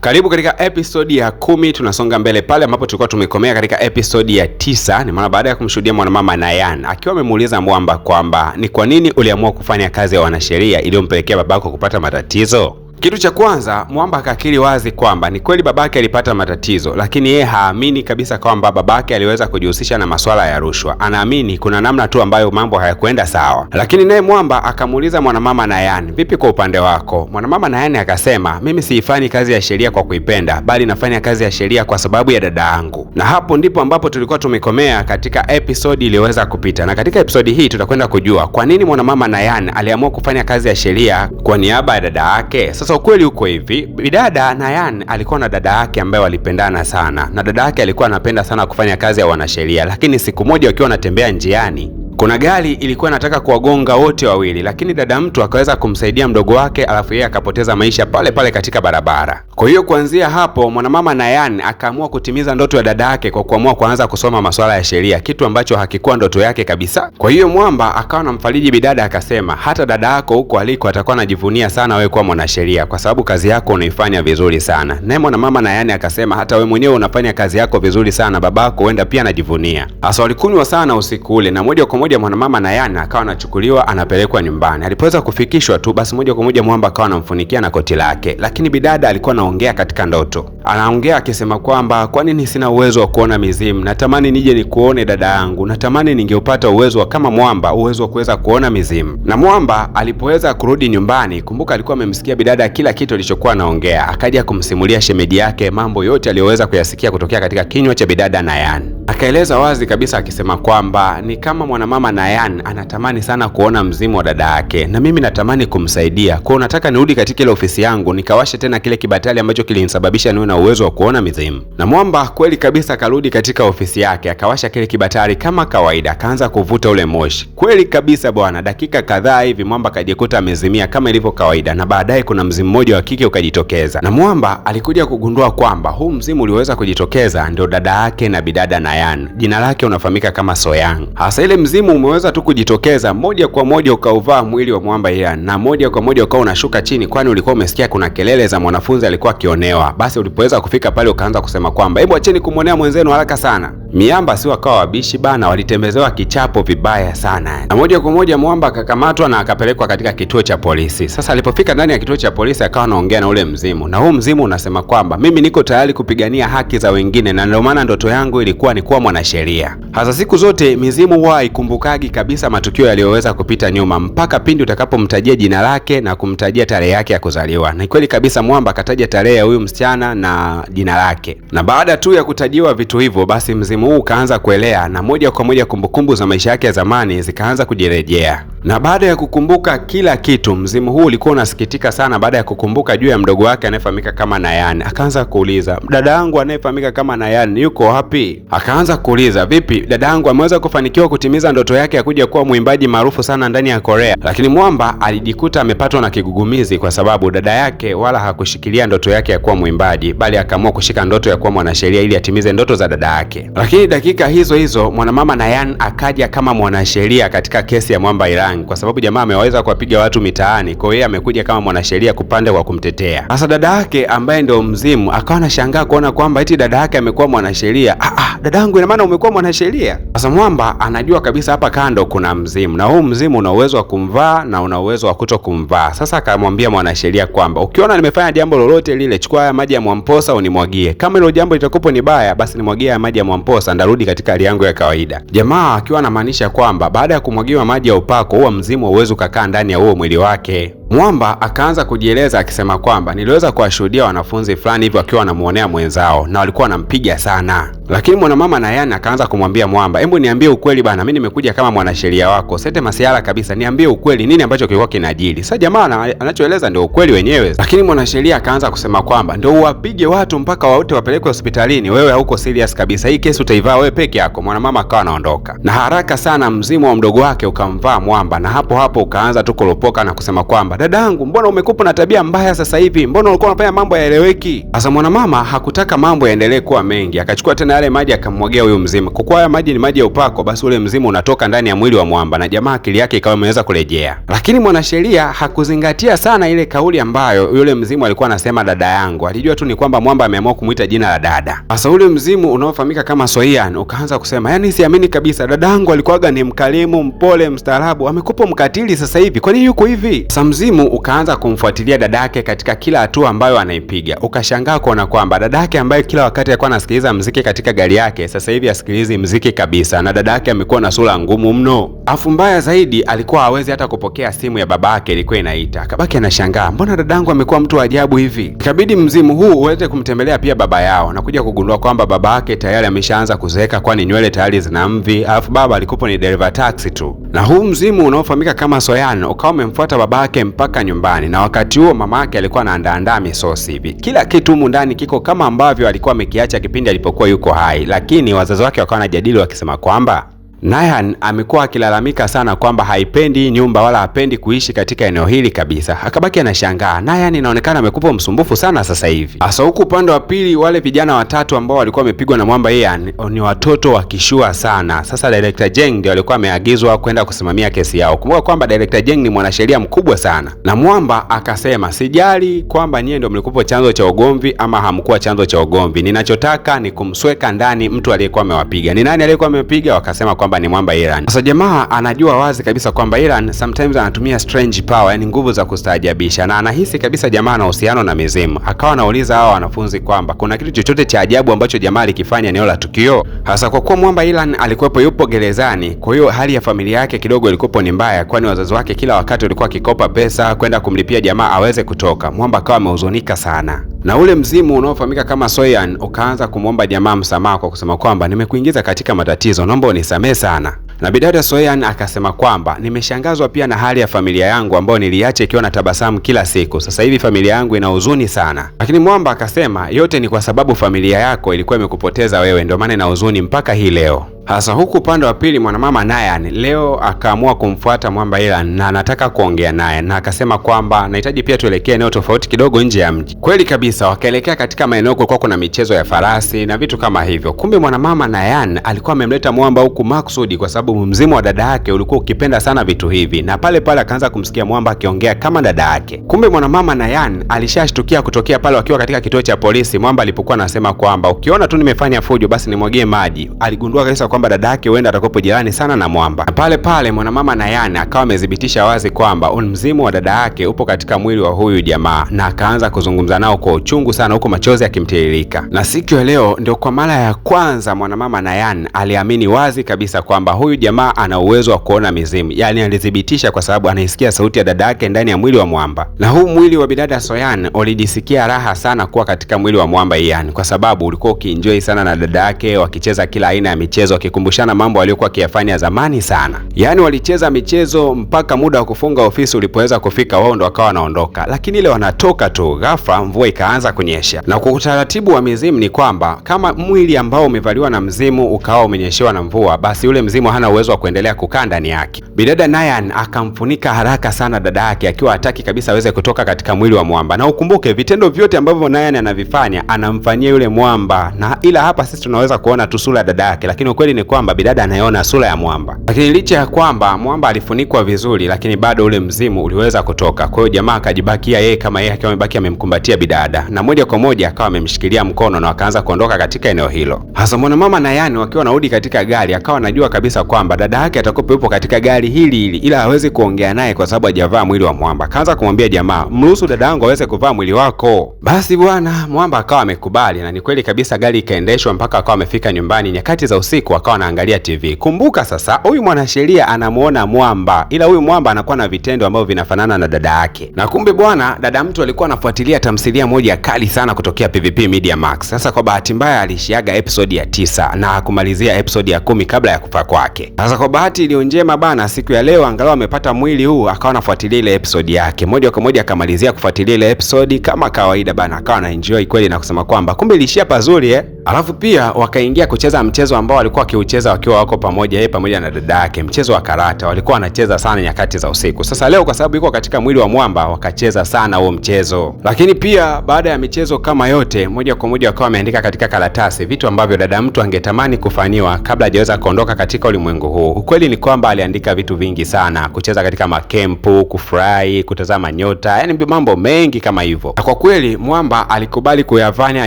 Karibu katika episodi ya 10. Tunasonga mbele pale ambapo tulikuwa tumekomea katika episodi ya 9. Ni maana baada ya kumshuhudia mwanamama Nayan akiwa amemuuliza Mwamba kwamba ni kwa nini uliamua kufanya kazi ya wanasheria iliyompelekea babako kupata matatizo. Kitu cha kwanza, Mwamba akakiri wazi kwamba ni kweli babake alipata matatizo, lakini yeye haamini kabisa kwamba babake aliweza kujihusisha na masuala ya rushwa. Anaamini kuna namna tu ambayo mambo hayakwenda sawa. Lakini naye Mwamba akamuuliza mwanamama Nayan, vipi kwa upande wako? Mwanamama Nayan akasema, mimi siifanyi kazi ya sheria kwa kuipenda, bali nafanya kazi ya sheria kwa sababu ya dada yangu. Na hapo ndipo ambapo tulikuwa tumekomea katika episodi iliyoweza kupita. Na katika episodi hii tutakwenda kujua kwa nini mwanamama Nayan aliamua kufanya kazi ya sheria kwa niaba ya dada yake. Sasa ukweli uko hivi, bidada Nayan alikuwa na dada yake ambaye walipendana sana, na dada yake alikuwa anapenda sana kufanya kazi ya wanasheria. Lakini siku moja wakiwa wanatembea njiani, kuna gari ilikuwa inataka kuwagonga wote wawili, lakini dada mtu akaweza kumsaidia mdogo wake, alafu yeye akapoteza maisha pale pale katika barabara. Kwa hiyo kuanzia hapo mwanamama Nayan akaamua kutimiza ndoto ya dada yake kwa kuamua kuanza kusoma masuala ya sheria, kitu ambacho hakikuwa ndoto yake kabisa. Kwa hiyo Mwamba akawa anamfariji bidada, akasema hata dada yako huko aliko atakuwa anajivunia sana wewe kuwa mwanasheria kwa sababu kazi yako unaifanya vizuri sana. Naye mwanamama Nayan akasema hata wewe mwenyewe unafanya kazi yako vizuri sana, babako huenda pia anajivunia. Hasa walikunywa sana usiku ule, na moja kwa moja mwanamama Nayan akawa anachukuliwa anapelekwa nyumbani. Alipoweza kufikishwa tu basi moja kwa moja Mwamba akawa anamfunikia na koti lake, lakini bidada alikuwa anaongea katika ndoto. Anaongea akisema kwamba kwa nini sina uwezo wa kuona mizimu? Natamani nije nikuone dada yangu. Natamani ningeupata uwezo wa kama Mwamba, uwezo wa kuweza kuona mizimu. Na Mwamba alipoweza kurudi nyumbani, kumbuka alikuwa amemsikia bidada kila kitu alichokuwa anaongea. Akaja kumsimulia shemeji yake mambo yote aliyoweza kuyasikia kutokea katika kinywa cha bidada Nayan. Akaeleza wazi kabisa akisema kwamba ni kama mwanamama Nayan anatamani sana kuona mzimu wa dada yake, na mimi natamani kumsaidia. Kwa nataka nirudi katika ile ofisi yangu nikawashe tena kile kibatali ambacho kilinisababisha niwe na uwezo wa kuona mizimu. Na Mwamba kweli kabisa akarudi katika ofisi yake, akawasha kile kibatali kama kawaida, akaanza kuvuta ule moshi. Kweli kabisa bwana, dakika kadhaa hivi Mwamba akajikuta amezimia kama ilivyo kawaida, na baadaye kuna mzimu mmoja wa kike ukajitokeza. Na Mwamba alikuja kugundua kwamba huu mzimu uliweza kujitokeza ndio dada yake na bidada Nayan. Jina lake unafahamika kama Soyang. Hasa ile mzimu umeweza tu kujitokeza moja kwa moja ukauvaa mwili wa Mwamba Yan, na moja kwa moja ukawa unashuka chini, kwani ulikuwa umesikia kuna kelele za mwanafunzi alikuwa akionewa. Basi ulipoweza kufika pale ukaanza kusema kwamba hebu acheni kumwonea mwenzenu haraka sana. Miamba si wakawa wabishi bana, walitembezewa kichapo vibaya sana. Na moja kwa moja Mwamba akakamatwa na akapelekwa katika kituo cha polisi. Sasa alipofika ndani ya kituo cha polisi akawa anaongea na ule mzimu, na huu mzimu unasema kwamba mimi niko tayari kupigania haki za wengine, na ndio maana ndoto yangu ilikuwa ni kuwa mwanasheria. Hasa siku zote mizimu huwa haikumbukagi kabisa matukio yaliyoweza kupita nyuma mpaka pindi utakapomtajia jina lake na kumtajia tarehe yake ya kuzaliwa. Na kweli kabisa Mwamba akataja tarehe ya huyu msichana na jina lake. Na baada tu ya kutajiwa vitu hivyo, basi mzimu huu ukaanza kuelea, na moja kwa moja kumbukumbu za maisha yake ya zamani zikaanza kujirejea. Na baada ya kukumbuka kila kitu, mzimu huu ulikuwa unasikitika sana baada ya kukumbuka juu ya mdogo wake anayefahamika kama Nayan. Akaanza kuuliza, dada yangu anayefahamika kama Nayan yuko wapi? Akaanza kuuliza, vipi dada yangu ameweza kufanikiwa kutimiza ndoto yake ya kuja kuwa mwimbaji maarufu sana ndani ya Korea? Lakini Mwamba alijikuta amepatwa na kigugumizi kwa sababu dada yake wala hakushikilia ndoto yake ya kuwa mwimbaji, bali akaamua kushika ndoto ya kuwa mwanasheria ili atimize ndoto za dada yake. Lakini dakika hizo hizo mwanamama Nayan akaja kama mwanasheria katika kesi ya Mwamba Ilang, kwa sababu jamaa ameweza kuwapiga watu mitaani. Kwa hiyo yeye amekuja kama mwanasheria kupande wa kumtetea. Sasa dada yake ambaye ndio mzimu akawa anashangaa kuona kwamba eti dada yake amekuwa mwanasheria. Dada yangu, ina maana umekuwa mwanasheria? Sasa Mwamba anajua kabisa hapa kando kuna mzimu, na huu mzimu una uwezo wa kumvaa na una uwezo wa kuto kumvaa. Sasa akamwambia mwanasheria kwamba ukiona nimefanya jambo lolote lile, chukua haya maji ya Mwamposa unimwagie. Kama hilo jambo litakuwa ni baya, basi nimwagie haya maji ya Mwamposa, ndarudi katika hali yangu ya kawaida. Jamaa akiwa anamaanisha kwamba baada ya kumwagiwa maji ya upako, huo mzimu hauwezi kukaa ndani ya huo mwili wake. Mwamba akaanza kujieleza akisema kwamba niliweza kuwashuhudia wanafunzi fulani hivyo wakiwa wanamuonea mwenzao na walikuwa wanampiga sana. Lakini mwanamama Nayan akaanza kumwambia Mwamba, hebu niambie ukweli bana, mimi nimekuja kama mwanasheria wako, sete masiala kabisa, niambie ukweli, nini ambacho kilikuwa kinajili? Sasa jamaa anachoeleza ndio ukweli wenyewe. Lakini mwanasheria akaanza kusema kwamba ndio uwapige watu mpaka wote wapelekwe hospitalini, wewe hauko serious kabisa, hii kesi utaivaa wewe peke yako. Mwanamama akawa anaondoka, na haraka sana mzimu wa mdogo wake ukamvaa Mwamba, na hapo hapo ukaanza tu kulopoka na kusema kwamba dadangu, mbona umekuwa na tabia mbaya sasa hivi? Mbona ulikuwa unafanya mambo yaeleweki? Sasa mwanamama hakutaka mambo yaendelee kuwa mengi, akachukua tena yale maji akamwagia huyo mzimu. Kwa kuwa haya maji ni maji ya upako, basi ule mzimu unatoka ndani ya mwili wa mwamba na jamaa akili yake ikawa imeweza kurejea. Lakini mwanasheria hakuzingatia sana ile kauli ambayo yule mzimu alikuwa anasema dada yangu. Alijua tu ni kwamba mwamba ameamua kumuita jina la dada. Sasa ule mzimu unaofahamika kama Soian ukaanza kusema, yani siamini kabisa, dadangu alikuwaga ni mkalimu, mpole, mstaarabu, amekupa mkatili sasa hivi. Kwa nini yuko hivi? Sasa mzimu ukaanza kumfuatilia dadake katika kila hatua ambayo anaipiga. Ukashangaa kuona kwamba dadake ambaye kila wakati alikuwa anasikiliza muziki katika gari yake, sasa hivi asikilizi muziki kabisa, na dadake amekuwa na sura ngumu mno. Afu mbaya zaidi, alikuwa hawezi hata kupokea simu ya babake ilikuwa inaita. Kabaki anashangaa, mbona dadangu amekuwa mtu wa ajabu hivi? Ikabidi mzimu huu uweze kumtembelea pia baba yao na kuja kugundua kwamba babake tayari ameshaanza kuzeeka, kwani nywele tayari zina mvi, alafu baba alikuwa ni dereva taxi tu. Na huu mzimu unaofahamika kama Soian ukawa umemfuata babake mpaka nyumbani, na wakati huo mamake alikuwa anaandaa misosi hivi. Kila kitu humu ndani kiko kama ambavyo alikuwa amekiacha kipindi alipokuwa yuko hai, lakini wazazi wake wakawa wanajadili wakisema kwamba Nayan amekuwa akilalamika sana kwamba haipendi nyumba wala hapendi kuishi katika eneo hili kabisa. Akabaki anashangaa, Nayan inaonekana amekuwa msumbufu sana sasa hivi. Hasa huku upande wa pili, wale vijana watatu ambao walikuwa wamepigwa na mwamba Ian ni watoto wakishua sana. Sasa Director Jeng ndio alikuwa ameagizwa kwenda kusimamia kesi yao. Kumbuka kwamba Director Jeng ni mwanasheria mkubwa sana. Na mwamba akasema, sijali kwamba nyie ndio mlikuwa chanzo cha ugomvi ama hamkuwa chanzo cha ugomvi. Ninachotaka ni kumsweka ndani mtu aliyekuwa amewapiga. Ni nani aliyekuwa amepiga? Wakasema kwamba ni mwamba Iran. Sasa jamaa anajua wazi kabisa kwamba Iran sometimes anatumia strange power, yani nguvu za kustaajabisha, na anahisi kabisa jamaa ana uhusiano na mizimu. Akawa anauliza hao wanafunzi kwamba kuna kitu chochote cha ajabu ambacho jamaa alikifanya eneo la tukio. Hasa kwa kuwa mwamba Iran alikuwepo yupo gerezani, kwa hiyo hali ya familia yake kidogo ilikuwa ni mbaya, kwani wazazi wake kila wakati walikuwa akikopa pesa kwenda kumlipia jamaa aweze kutoka. Mwamba akawa amehuzunika sana. Na ule mzimu unaofahamika kama Soian ukaanza kumwomba jamaa msamaha kwa kusema kwamba nimekuingiza katika matatizo, naomba unisamehe sana. Na bidada Soian akasema kwamba nimeshangazwa pia na hali ya familia yangu ambayo niliacha ikiwa na tabasamu kila siku. Sasa hivi familia yangu ina huzuni sana. Lakini mwamba akasema yote ni kwa sababu familia yako ilikuwa imekupoteza wewe, ndio maana ina huzuni mpaka hii leo. Hasa huku upande wa pili, mwanamama Nayan leo akaamua kumfuata mwamba Iran na anataka kuongea naye, na akasema kwamba nahitaji pia tuelekee eneo tofauti kidogo nje ya mji. Kweli kabisa, wakaelekea katika maeneo kulikuwa kuna michezo ya farasi na vitu kama hivyo. Kumbe mwanamama Nayan alikuwa amemleta mwamba huku maksudi kwa sababu mzimu wa dada yake ulikuwa ukipenda sana vitu hivi, na pale pale akaanza kumsikia mwamba akiongea kama dada yake. Kumbe mwanamama Nayan alishashtukia kutokea pale wakiwa katika kituo cha polisi, mwamba alipokuwa anasema kwamba ukiona tu nimefanya fujo basi nimwagie maji. Aligundua kabisa kwamba dada yake huenda atakopo jirani sana na mwamba. Na pale pale mwanamama Nayan akawa amedhibitisha wazi kwamba mzimu wa dada yake upo katika mwili wa huyu jamaa, na akaanza kuzungumza nao kwa uchungu sana huko machozi yakimtiririka. Na siku ya leo ndio kwa mara ya kwanza mwanamama Nayan aliamini wazi kabisa kwamba huyu jamaa ana uwezo wa kuona mizimu. Yani alithibitisha kwa sababu anaisikia sauti ya dada yake ndani ya mwili wa mwamba. Na huu mwili wa bidada Soian ulijisikia raha sana kuwa katika mwili wa mwamba Ian, kwa sababu ulikuwa ukienjoy sana na dada yake, wakicheza kila aina ya michezo, wakikumbushana mambo aliyokuwa akiyafanya zamani sana. Yani walicheza michezo mpaka muda wa kufunga ofisi ulipoweza kufika, wao ndo wakawa wanaondoka. Lakini ile wanatoka tu, ghafla mvua ikaanza kunyesha. Na kwa utaratibu wa mizimu ni kwamba kama mwili ambao umevaliwa na mzimu ukawa umenyeshewa na mvua, basi ule mzimu hana uwezo wa kuendelea kukaa ndani yake. Bidada Nayan akamfunika haraka sana dada yake, akiwa hataki kabisa aweze kutoka katika mwili wa mwamba. Na ukumbuke vitendo vyote ambavyo Nayan anavifanya anamfanyia yule mwamba, na ila hapa sisi tunaweza kuona tu sura ya dada yake, lakini ukweli ni kwamba bidada anaona sura ya mwamba. Lakini licha ya kwamba mwamba alifunikwa vizuri, lakini bado ule mzimu uliweza kutoka. Kwa hiyo jamaa akajibakia yeye kama yeye, akiwa amebaki amemkumbatia bidada, na moja kwa moja akawa amemshikilia mkono na wakaanza kuondoka katika eneo hilo. Hasa mwanamama Nayan wakiwa narudi katika gari, akawa anajua kabisa kwamba dada yake atakopo yupo katika gari hili ila hawezi kuongea naye kwa sababu hajavaa mwili wa mwamba. Kaanza kumwambia jamaa, mruhusu dada yangu aweze kuvaa mwili wako. Basi bwana, mwamba akawa amekubali, na ni kweli kabisa gari ikaendeshwa mpaka akawa amefika nyumbani. Nyakati za usiku akawa anaangalia TV. Kumbuka sasa huyu mwanasheria anamuona mwamba, ila huyu mwamba anakuwa na vitendo ambavyo vinafanana na dada yake. Na kumbe bwana, dada mtu alikuwa anafuatilia tamthilia moja kali sana kutokea PVP Media Max. Sasa kwa bahati mbaya alishiaga episode ya 9 na kumalizia episode ya 10 kabla ya kufa kwake. Sasa kwa bahati iliyo njema bana, siku ya leo angalau amepata mwili huu, akawa anafuatilia ile episode yake. Moja kwa moja akamalizia kufuatilia ile episode kama kawaida bana, akawa na enjoy kweli na kusema kwamba kumbe ilishia pazuri Alafu pia wakaingia kucheza mchezo ambao walikuwa wakiucheza wakiwa wako pamoja, yeye pamoja na dada yake, mchezo wa karata. Walikuwa wanacheza sana nyakati za usiku. Sasa leo kwa sababu yuko katika mwili wa Mwamba, wakacheza sana huo mchezo. Lakini pia baada ya michezo kama yote, moja kwa moja wakawa wameandika katika karatasi vitu ambavyo dada mtu angetamani kufanyiwa kabla hajaweza kuondoka katika ulimwengu huu. Ukweli ni kwamba aliandika vitu vingi sana: kucheza katika makempu, kufurahi, kutazama nyota, yani mambo mengi kama hivyo. Na kwa kweli Mwamba alikubali kuyafanya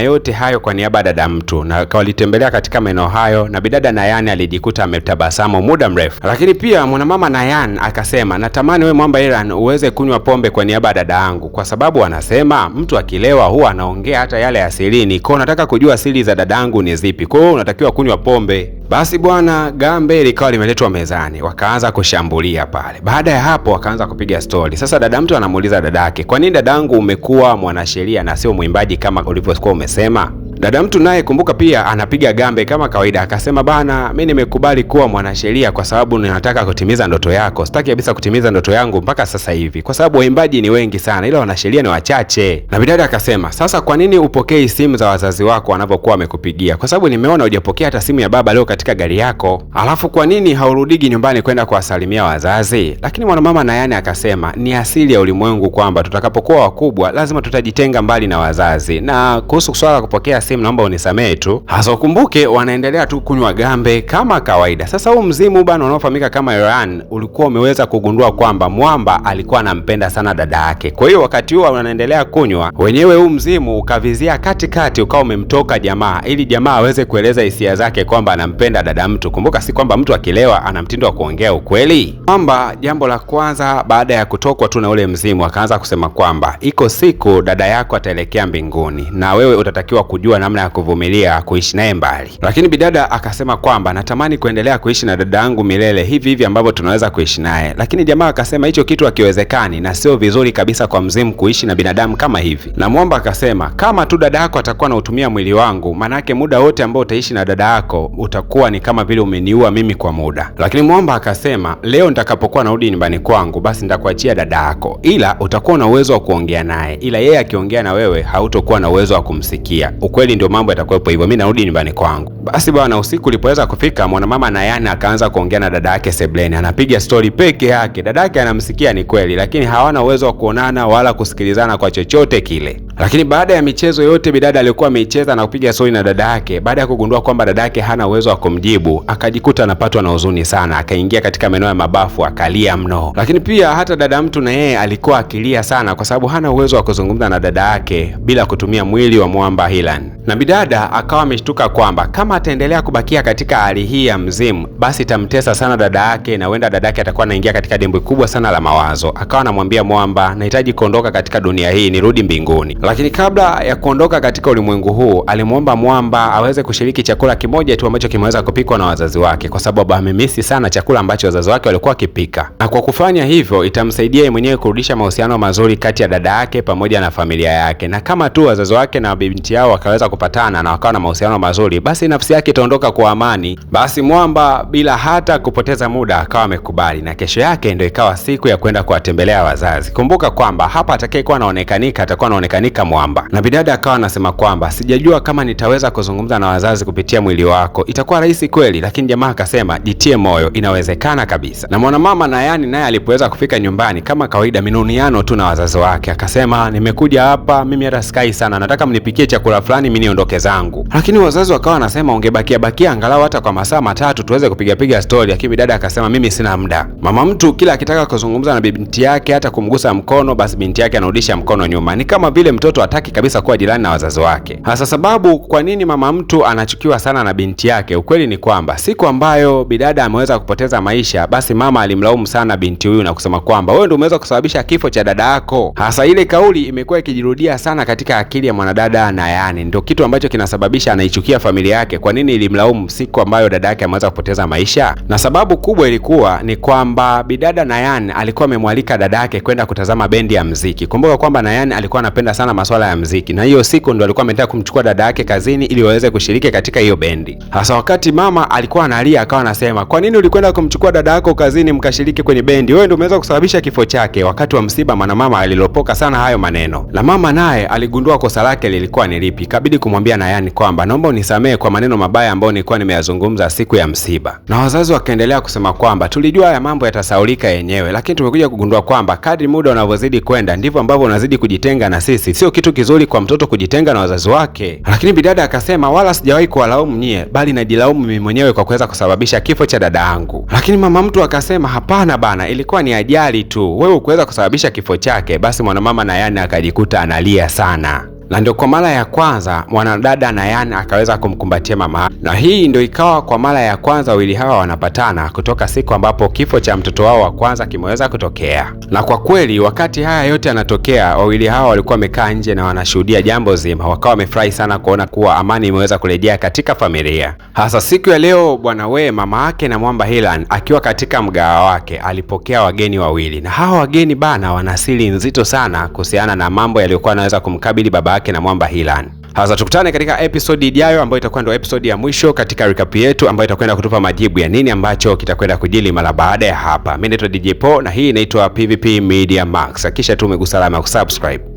yote hayo kwa niaba ya dada mtu, na walitembelea katika maeneo hayo, na bidada Nayan alijikuta ametabasamu muda mrefu. Lakini pia mwanamama Nayan akasema, natamani we Mwamba Iran uweze kunywa pombe kwa niaba ya dada yangu, kwa sababu anasema mtu akilewa huwa anaongea hata yale ya sirini. Kwa nataka kujua siri za dadangu ni zipi, kwa hiyo unatakiwa kunywa pombe. Basi bwana, gambe likawa limeletwa mezani, wakaanza kushambulia pale. Baada ya hapo wakaanza kupiga stori. Sasa dada mtu anamuuliza dadake, kwa nini dadangu umekuwa mwanasheria na sio mwimbaji kama ulivyokuwa umesema? Dada mtu naye kumbuka pia anapiga gambe kama kawaida, akasema bana, mimi nimekubali kuwa mwanasheria kwa sababu ninataka kutimiza ndoto yako. Sitaki kabisa kutimiza ndoto yangu mpaka sasa hivi, kwa sababu waimbaji ni wengi sana ila wanasheria ni wachache. Na bidada akasema, sasa kwa nini upokei simu za wazazi wako wanapokuwa wamekupigia? Kwa sababu nimeona hujapokea hata simu ya baba leo katika gari yako. Alafu kwa nini haurudigi nyumbani kwenda kuwasalimia wazazi? Lakini mwanamama Nayani akasema, ni asili ya ulimwengu kwamba tutakapokuwa wakubwa lazima tutajitenga mbali na wazazi. Na kuhusu swala kupokea simu, naomba unisamehe tu. Hasa ukumbuke wanaendelea tu kunywa gambe kama kawaida. Sasa huu mzimu bana unaofahamika kama Iran ulikuwa umeweza kugundua kwamba Mwamba alikuwa anampenda sana dada yake. Kwa hiyo wakati huo wanaendelea kunywa, wenyewe huu mzimu ukavizia katikati ukawa umemtoka jamaa, ili jamaa aweze kueleza hisia zake kwamba anampenda dada mtu. Kumbuka si kwamba mtu akilewa ana mtindo wa kuongea ukweli. Mwamba jambo la kwanza baada ya kutokwa tu na ule mzimu akaanza kusema kwamba iko siku dada yako ataelekea mbinguni na wewe utatakiwa kujua namna ya kuvumilia kuishi naye mbali. Lakini bidada akasema kwamba natamani kuendelea kuishi na dada yangu milele hivi hivi ambavyo tunaweza kuishi naye. Lakini jamaa akasema hicho kitu hakiwezekani na sio vizuri kabisa kwa mzimu kuishi na binadamu kama hivi. Na Mwamba akasema kama tu dada yako atakuwa na utumia mwili wangu, manake muda wote ambao utaishi na dada yako utakuwa ni kama vile umeniua mimi kwa muda. Lakini Mwamba akasema leo nitakapokuwa narudi nyumbani kwangu basi nitakuachia dada yako, ila utakuwa na uwezo wa kuongea naye, ila yeye akiongea na wewe hautokuwa na uwezo wa kumsikia. Ukweli ndio mambo yatakuwepo hivyo, mimi narudi nyumbani kwangu. Basi bwana, usiku ulipoweza kufika, mwanamama Nayani akaanza kuongea na dada yake sebleni, anapiga story peke yake. Dada yake anamsikia ni kweli, lakini hawana uwezo wa kuonana wala kusikilizana kwa chochote kile. Lakini baada ya michezo yote bidada alikuwa ameicheza na kupiga story na dada yake, baada ya kugundua kwamba dada yake hana uwezo wa kumjibu, akajikuta anapatwa na huzuni sana, akaingia katika maeneo ya mabafu akalia mno. Lakini pia hata dada mtu na yeye alikuwa akilia sana kwa sababu hana uwezo wa kuzungumza na dada yake bila kutumia mwili wa Mwamba Iran. Na bidada akawa ameshtuka kwamba kama ataendelea kubakia katika hali hii ya mzimu basi itamtesa sana dada yake na huenda dada yake atakuwa anaingia katika dimbwi kubwa sana la mawazo. Akawa anamwambia Mwamba, nahitaji kuondoka katika dunia hii nirudi mbinguni. Lakini kabla ya kuondoka katika ulimwengu huu alimwomba Mwamba aweze kushiriki chakula kimoja tu ambacho kimeweza kupikwa na wazazi wake, kwa sababu amemisi sana chakula ambacho wazazi wake walikuwa wakipika. Na kwa kufanya hivyo itamsaidia yeye mwenyewe kurudisha mahusiano mazuri kati ya dada yake pamoja na familia yake. Na kama tu wazazi wake na binti yao wakaweza kupatana na wakawa na mahusiano mazuri, basi nafsi yake itaondoka kwa amani. Basi Mwamba bila hata kupoteza muda akawa amekubali, na kesho yake ndio ikawa siku ya kwenda kuwatembelea wazazi. Kumbuka kwamba hapa atakayekuwa anaonekanika atakuwa anaonekanika Mwamba. Na bidada akawa anasema kwamba sijajua kama nitaweza kuzungumza na wazazi kupitia mwili wako, itakuwa rahisi kweli? Lakini jamaa akasema jitie moyo, inawezekana kabisa. Na mwanamama Nayani naye alipoweza kufika nyumbani kama kawaida minuniano tu na wazazi wake, akasema nimekuja hapa mimi hata sky sana, nataka mnipikie chakula fulani mimi niondoke zangu. Lakini wazazi wakawa wanasema ungebakia angalau hata kwa masaa matatu tuweze kupiga story. Lakini bidada akasema mimi sina muda. Mama mtu kila akitaka kuzungumza na binti yake hata kumgusa mkono, basi binti yake anarudisha mkono nyuma. Ni kama vile mtoto hataki kabisa kuwa jirani na wazazi wake. Hasa sababu kwa nini mama mtu anachukiwa sana na binti yake, ukweli ni kwamba siku ambayo bidada ameweza kupoteza maisha, basi mama alimlaumu sana binti huyu na kusema kwamba wewe ndio umeweza kusababisha kifo cha dada yako. Hasa ile kauli imekuwa ikijirudia sana katika akili ya mwanadada Nayani, ndio kitu ambacho kinasababisha anaichukia familia yake. Kwa nini ilimlaumu siku ambayo dada yake ameweza kupoteza maisha? Na sababu kubwa ilikuwa ni kwamba bidada Nayani alikuwa amemwalika dada yake kwenda kutazama bendi ya muziki. Kumbuka kwamba Nayani alikuwa anapenda sana sana masuala ya muziki, na hiyo siku ndo alikuwa ametaka kumchukua dada yake kazini ili waweze kushiriki katika hiyo bendi. Hasa wakati mama alikuwa analia, akawa anasema, kwa nini ulikwenda kumchukua dada yako kazini mkashiriki kwenye bendi? Wewe ndio umeweza kusababisha kifo chake. Wakati wa msiba mwanamama alilopoka sana hayo maneno, na mama naye aligundua kosa lake lilikuwa ni lipi. Ikabidi kumwambia Nayan kwamba naomba unisamehe kwa maneno mabaya ambayo nilikuwa nimeyazungumza siku ya msiba. Na wazazi wakaendelea kusema kwamba tulijua haya mambo yatasaulika yenyewe, lakini tumekuja kugundua kwamba kadri muda unavyozidi kwenda ndivyo ambavyo unazidi kujitenga na sisi. Sio kitu kizuri kwa mtoto kujitenga na wazazi wake. Lakini bidada akasema, wala sijawahi kuwalaumu nyie, bali najilaumu mimi mwenyewe kwa kuweza kusababisha kifo cha dada yangu. Lakini mama mtu akasema, hapana bana, ilikuwa ni ajali tu, wewe ukuweza kusababisha kifo chake. Basi mwanamama Nayan akajikuta analia sana, na ndio kwa mara ya kwanza mwanadada Nayan akaweza kumkumbatia mama, na hii ndio ikawa kwa mara ya kwanza wawili hawa wanapatana kutoka siku ambapo kifo cha mtoto wao wa kwanza kimeweza kutokea. Na kwa kweli wakati haya yote yanatokea, wawili hawa walikuwa wamekaa nje na wanashuhudia jambo zima, wakawa wamefurahi sana kuona kuwa amani imeweza kurejea katika familia. Hasa siku ya leo bwana mama yake na Mwamba Hillan akiwa katika mgawa wake alipokea wageni wawili, na hawa wageni bana wana siri nzito sana kuhusiana na mambo yaliyokuwa yanaweza kumkabili baba yake na Mwamba Hillan. Hasa tukutane katika episode ijayo ambayo itakuwa ndio episode ya mwisho katika recap yetu ambayo itakwenda kutupa majibu ya nini ambacho kitakwenda kujili mara baada ya hapa. Mimi naitwa DJ Paul na hii inaitwa PVP Media Max. Hakikisha tu umegusa alama ya kusubscribe.